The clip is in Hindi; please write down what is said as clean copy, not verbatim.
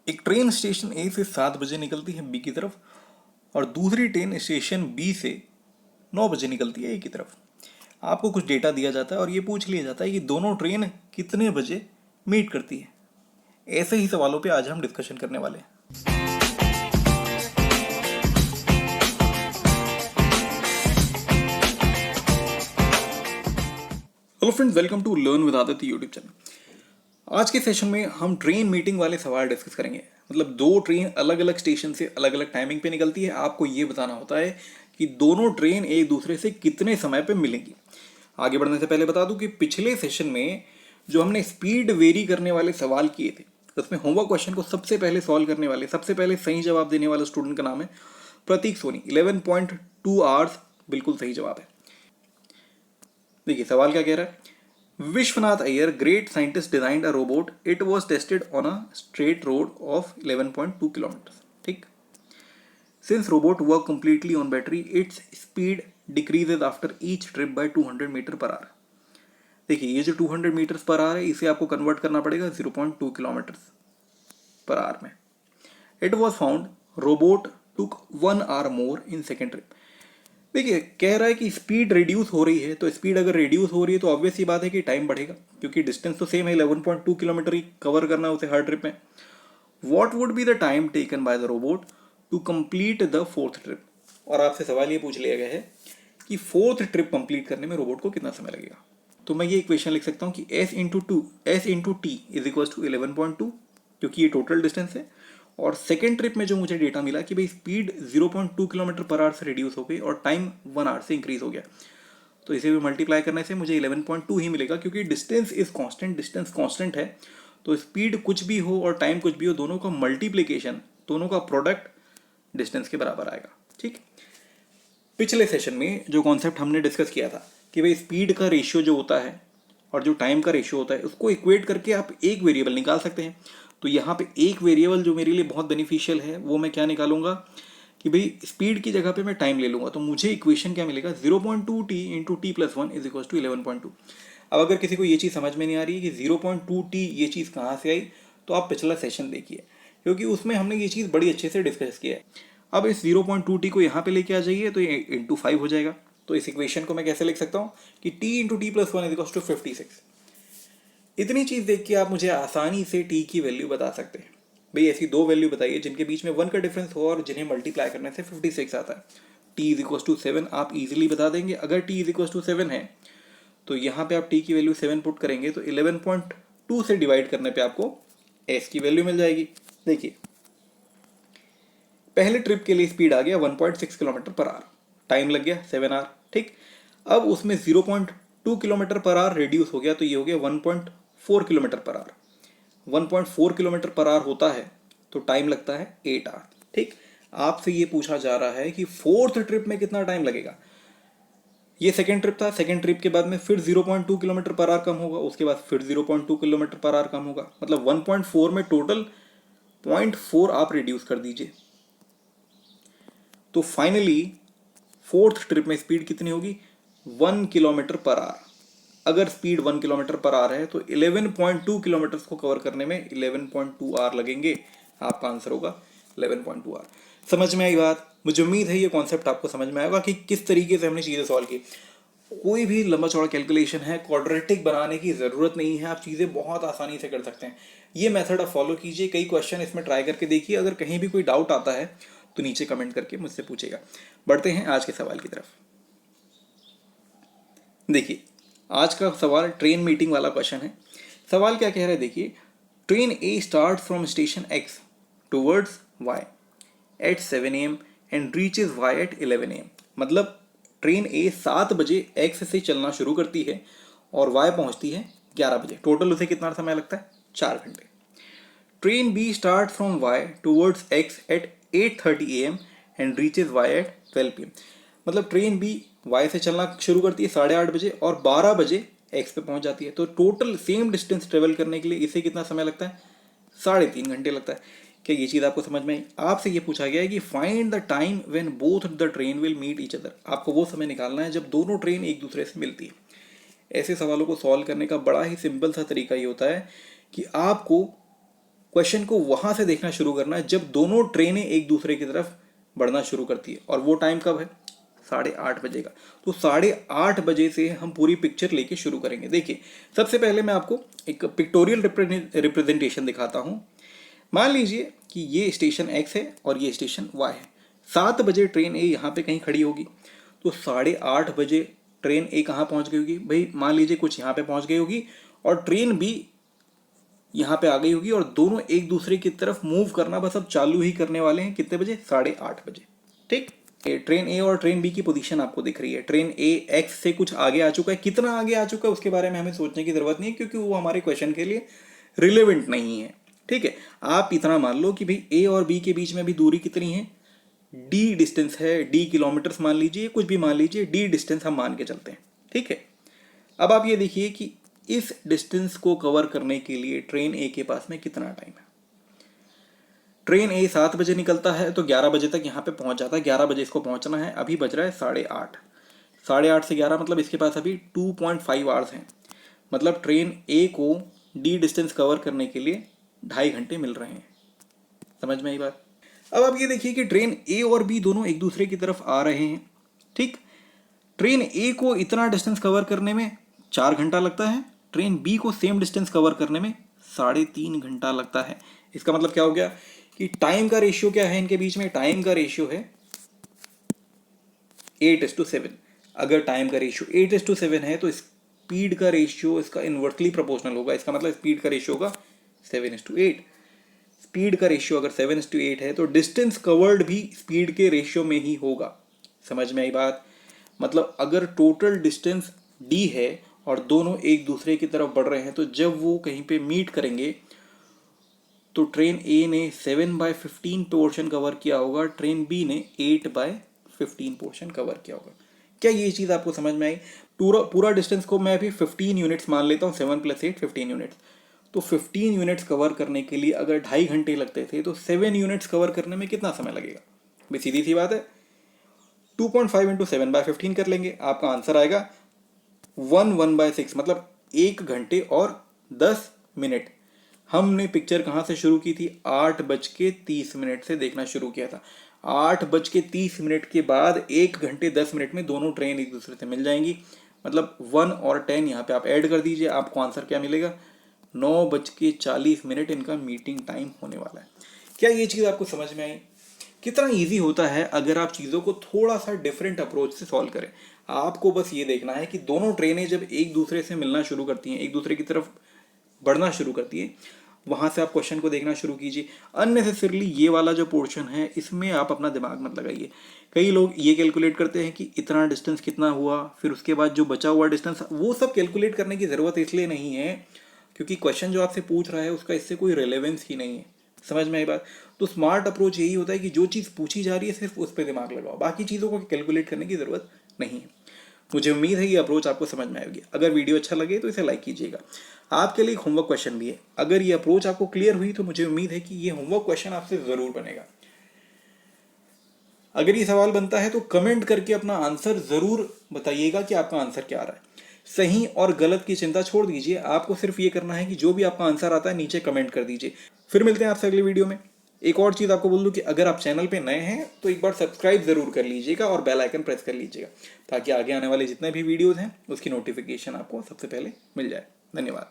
एक ट्रेन स्टेशन ए से 7 बजे निकलती है बी की तरफ और दूसरी ट्रेन स्टेशन बी से 9 बजे निकलती है ए की तरफ। आपको कुछ डेटा दिया जाता है और ये पूछ लिया जाता है कि दोनों ट्रेन कितने बजे मीट करती है। ऐसे ही सवालों पे आज हम डिस्कशन करने वाले हैं। Hello friends, welcome to learn with Aditya YouTube channel. आज के सेशन में हम ट्रेन मीटिंग वाले सवाल डिस्कस करेंगे। मतलब दो ट्रेन अलग अलग स्टेशन से अलग अलग टाइमिंग पे निकलती है। आपको ये बताना होता है कि दोनों ट्रेन एक दूसरे से कितने समय पे मिलेंगी। आगे बढ़ने से पहले बता दूं कि पिछले सेशन में जो हमने स्पीड वेरी करने वाले सवाल किए थे, उसमें होमवर्क क्वेश्चन को सबसे पहले सॉल्व करने वाले, सबसे पहले सही जवाब देने वाले स्टूडेंट का नाम है प्रतीक सोनी। 11.2 आवर्स बिल्कुल सही जवाब है। देखिए सवाल क्या कह रहा है। Vishwanath Iyer, great scientist, designed a robot. It was tested on a straight road of 11.2 kilometers. ठीक। Since robot work completely on battery, its speed decreases after each trip by 200 metre per hour. देखिए ये जो 200 मीटर्स पर आवर है, इसे आपको कन्वर्ट करना पड़ेगा 0.2 किलोमीटर्स पर आवर में। It was found robot took 1 hour more in second trip. देखिए कह रहा है कि स्पीड रिड्यूस हो रही है, तो स्पीड अगर रिड्यूस हो रही है तो ऑब्वियस सी बात है कि टाइम बढ़ेगा, क्योंकि डिस्टेंस तो सेम है, 11.2 किलोमीटर ही कवर करना है उसे हर ट्रिप में। What would be the time taken by the robot to complete the fourth trip. और आपसे सवाल ये पूछ लिया गया है कि फोर्थ ट्रिप कंप्लीट करने में रोबोट को कितना समय लगेगा। तो मैं ये इक्वेशन लिख सकता हूँ कि s into t is equal to 11.2, क्योंकि ये टोटल डिस्टेंस है। और सेकेंड ट्रिप में जो मुझे डेटा मिला कि भाई स्पीड 0.2 किलोमीटर पर आवर से रिड्यूस हो गई और टाइम 1 आवर से इंक्रीज हो गया, तो इसे भी मल्टीप्लाई करने से मुझे 11.2 ही मिलेगा, क्योंकि distance is constant, distance constant है। तो स्पीड कुछ भी हो और टाइम कुछ भी हो, दोनों का मल्टीप्लीकेशन, दोनों का प्रोडक्ट डिस्टेंस के बराबर आएगा। ठीक। पिछले सेशन में जो कॉन्सेप्ट हमने डिस्कस किया था कि भाई स्पीड का रेशियो जो होता है और जो टाइम का रेशियो होता है, उसको इक्वेट करके आप एक वेरिएबल निकाल सकते हैं। तो यहाँ पे एक वेरिएबल जो मेरे लिए बहुत बेनिफिशियल है, वो मैं क्या निकालूंगा कि भाई स्पीड की जगह पे मैं टाइम ले लूंगा। तो मुझे इक्वेशन क्या मिलेगा, 0.2 t into t plus 1 is equal to 11.2। अब अगर किसी को ये चीज़ समझ में नहीं आ रही है कि 0.2 टी ये चीज़ कहाँ से आई, तो आप पिछला सेशन देखिए, क्योंकि उसमें हमने ये चीज़ बड़ी अच्छे से डिस्कस किया है। अब इस 0.2 टी को यहाँ पे लेके आ जाइए तो ये इंटू 5 हो जाएगा। तो इस इक्वेशन को मैं कैसे लिख सकता हूँ कि t into t plus 1 is equal to 56। इतनी चीज़ देख के आप मुझे आसानी से t की वैल्यू बता सकते हैं। भाई ऐसी दो वैल्यू बताइए जिनके बीच में 1 का डिफरेंस हो और जिन्हें मल्टीप्लाई करने से 56 आता है। t इज इक्वल टू 7 आप इजीली बता देंगे। अगर t इज इक्वल टू 7 है तो यहाँ पे आप t की वैल्यू 7 पुट करेंगे तो 11.2 से डिवाइड करने पे आपको s की वैल्यू मिल जाएगी। देखिए पहले ट्रिप के लिए स्पीड आ गया 1.6 किलोमीटर पर आवर, टाइम लग गया 7 आवर। ठीक। अब उसमें 0.2 किलोमीटर पर आवर रिड्यूस हो गया, तो ये हो गया 1.4 kilometre per hour. 1.4 kilometre per hour होता है तो टाइम लगता है 8 आवर। ठीक। आपसे ये पूछा जा रहा है कि फोर्थ ट्रिप में कितना टाइम लगेगा। ये सेकेंड ट्रिप था, सेकेंड ट्रिप के बाद में फिर 0.2 किलोमीटर पर आवर कम होगा, उसके बाद फिर 0.2 किलोमीटर पर आवर कम होगा, मतलब 1.4 में टोटल 0.4 आप रिड्यूस कर दीजिए। तो फाइनली फोर्थ ट्रिप में स्पीड कितनी होगी, 1 किलोमीटर पर आवर। अगर स्पीड 1 किलोमीटर पर आवर है तो 11.2 किलोमीटर को कवर करने में 11.2 आवर लगेंगे। आपका आंसर होगा 11.2 आवर। समझ में आई बात। मुझे उम्मीद है ये कॉन्सेप्ट आपको समझ में आएगा कि किस तरीके से हमने चीज़ें सॉल्व की। कोई भी लंबा चौड़ा कैलकुलेशन है, क्वाड्रेटिक बनाने की ज़रूरत नहीं है, आप चीज़ें बहुत आसानी से कर सकते हैं। ये मेथड आप फॉलो कीजिए, कई क्वेश्चन इसमें ट्राई करके देखिए। अगर कहीं भी कोई डाउट आता है तो नीचे कमेंट करके मुझसे पूछेगा। बढ़ते हैं आज के सवाल की तरफ। देखिए आज का सवाल ट्रेन मीटिंग वाला क्वेश्चन है। सवाल क्या कह रहा है, देखिए train A start from station X towards Y at 7 AM and reaches Y at 11 AM। मतलब ट्रेन ए 7 बजे एक्स से चलना शुरू करती है और वाई पहुंचती है 11 बजे। टोटल उसे कितना समय लगता है, 4 घंटे। Train B start from Y towards X at 8:30 AM and reaches Y at 12 PM। मतलब ट्रेन बी वाई से चलना शुरू करती है 8:30 बजे और 12 बजे एक्स पे पहुंच जाती है। तो टोटल सेम डिस्टेंस ट्रेवल करने के लिए इसे कितना समय लगता है, 3.5 घंटे लगता है। क्या ये चीज़ आपको समझ में आई। आपसे ये पूछा गया है कि find the time when both the train will meet each other. आपको वो समय निकालना है जब दोनों ट्रेन एक दूसरे से मिलती है। ऐसे सवालों को सॉल्व करने का बड़ा ही सिंपल सा तरीका ये होता है कि आपको क्वेश्चन को वहां से देखना शुरू करना है जब दोनों ट्रेनें एक दूसरे की तरफ बढ़ना शुरू करती है। और वो टाइम कब है? 8:30 बजे का। तो 8:30 बजे से हम पूरी पिक्चर लेके शुरू करेंगे। देखिए, सबसे पहले मैं आपको एक पिक्टोरियल रिप्रेजेंटेशन दिखाता हूँ। मान लीजिए कि ये स्टेशन एक्स है और ये स्टेशन वाई है। 7 बजे ट्रेन ए यहाँ पे कहीं खड़ी होगी, तो 8:30 बजे ट्रेन ए कहाँ पहुँच गई होगी भाई? मान लीजिए कुछ यहाँ पे पहुँच गई होगी और ट्रेन बी यहाँ पे आ गई होगी, और दोनों एक दूसरे की तरफ मूव करना बस अब चालू ही करने वाले हैं। कितने बजे? 8:30 बजे। ठीक, ट्रेन ए और ट्रेन बी की पोजीशन आपको दिख रही है। ट्रेन ए एक्स से कुछ आगे आ चुका है। कितना आगे आ चुका है उसके बारे में हमें सोचने की जरूरत नहीं है, क्योंकि वो हमारे क्वेश्चन के लिए रिलेवेंट नहीं है। ठीक है, आप इतना मान लो कि भाई ए और बी के बीच में भी दूरी कितनी है? डी डिस्टेंस है, डी किलोमीटर्स मान लीजिए, कुछ भी मान लीजिए, डी डिस्टेंस हम मान के चलते हैं। ठीक है, अब आप ये देखिए कि इस डिस्टेंस को कवर करने के लिए ट्रेन ए के पास में कितना टाइम है? ट्रेन ए 7 बजे निकलता है तो 11 बजे तक यहाँ पे पहुँच जाता है। 11 बजे इसको पहुँचना है, अभी बज रहा है 8:30। 8:30 से 11 मतलब इसके पास अभी 2.5 आवर्स हैं। मतलब ट्रेन ए को डी डिस्टेंस कवर करने के लिए 2.5 घंटे मिल रहे हैं। समझ में आई बात? अब आप ये देखिए कि ट्रेन ए और बी दोनों एक दूसरे की तरफ आ रहे हैं। ठीक, ट्रेन ए को इतना डिस्टेंस कवर करने में 4 घंटा लगता है, ट्रेन बी को सेम डिस्टेंस कवर करने में 3.5 घंटा लगता है। इसका मतलब क्या हो गया कि टाइम का रेशियो क्या है इनके बीच में? टाइम का रेशियो है 8:7। अगर टाइम का रेशियो 8:7 है तो स्पीड का रेशियो इसका इनवर्सली प्रोपोर्शनल होगा। इसका मतलब स्पीड का रेशियो होगा 7:8। स्पीड का रेशियो अगर 7:8 है तो डिस्टेंस कवर्ड भी स्पीड के रेशियो में ही होगा। समझ में आई बात? मतलब अगर टोटल डिस्टेंस डी है और दोनों एक दूसरे की तरफ बढ़ रहे हैं, तो जब वो कहीं पे मीट करेंगे तो ट्रेन ए ने 7/15 पोर्शन कवर किया होगा, ट्रेन बी ने 8/15 पोर्शन कवर किया होगा। क्या ये चीज़ आपको समझ में आई? पूरा डिस्टेंस को मैं अभी 15 यूनिट्स मान लेता हूँ। 7 + 8 15 यूनिट्स। तो 15 यूनिट्स कवर करने के लिए अगर 2.5 घंटे लगते थे तो 7 यूनिट्स कवर करने में कितना समय लगेगा? भाई सीधी सी बात है, 2.5 × 7/15 कर लेंगे, आपका आंसर आएगा 1/6। मतलब 1 घंटे और 10 मिनट। हमने पिक्चर कहाँ से शुरू की थी? 8:30 से देखना शुरू किया था। 8:30 के बाद 1 घंटे 10 मिनट में दोनों ट्रेन एक दूसरे से मिल जाएंगी। मतलब 1 और 10 यहाँ पे आप ऐड कर दीजिए, आपको आंसर क्या मिलेगा? 9:40 इनका मीटिंग टाइम होने वाला है। क्या ये चीज़ आपको समझ में आई? कितना इजी होता है अगर आप चीज़ों को थोड़ा सा डिफरेंट अप्रोच से सॉल्व करें। आपको बस ये देखना है कि दोनों ट्रेनें जब एक दूसरे से मिलना शुरू करती हैं, एक दूसरे की तरफ बढ़ना शुरू करती है, वहाँ से आप क्वेश्चन को देखना शुरू कीजिए। अननेसेसरली ये वाला जो पोर्शन है इसमें आप अपना दिमाग मत लगाइए। कई लोग ये कैलकुलेट करते हैं कि इतना डिस्टेंस कितना हुआ, फिर उसके बाद जो बचा हुआ डिस्टेंस, वो सब कैलकुलेट करने की ज़रूरत इसलिए नहीं है क्योंकि क्वेश्चन जो आपसे पूछ रहा है उसका इससे कोई रेलेवेंस ही नहीं है। समझ में आई बात? तो स्मार्ट अप्रोच यही होता है कि जो चीज़ पूछी जा रही है सिर्फ उस पर दिमाग लगाओ, बाकी चीज़ों को कैलकुलेट करने की ज़रूरत नहीं है। मुझे उम्मीद है ये अप्रोच आपको समझ में आएगी। अगर वीडियो अच्छा लगे तो इसे लाइक कीजिएगा। आपके लिए एक होमवर्क क्वेश्चन भी है। अगर ये अप्रोच आपको क्लियर हुई तो मुझे उम्मीद है कि ये होमवर्क क्वेश्चन आपसे ज़रूर बनेगा। अगर ये सवाल बनता है तो कमेंट करके अपना आंसर ज़रूर बताइएगा कि आपका आंसर क्या आ रहा है। सही और गलत की चिंता छोड़ दीजिए, आपको सिर्फ ये करना है कि जो भी आपका आंसर आता है नीचे कमेंट कर दीजिए। फिर मिलते हैं आपसे अगली वीडियो में। एक और चीज़ आपको बोल दूं कि अगर आप चैनल पे नए हैं तो एक बार सब्सक्राइब ज़रूर कर लीजिएगा और बेल आइकन प्रेस कर लीजिएगा, ताकि आगे आने वाले जितने भी वीडियोज़ हैं उसकी नोटिफिकेशन आपको सबसे पहले मिल जाए। धन्यवाद।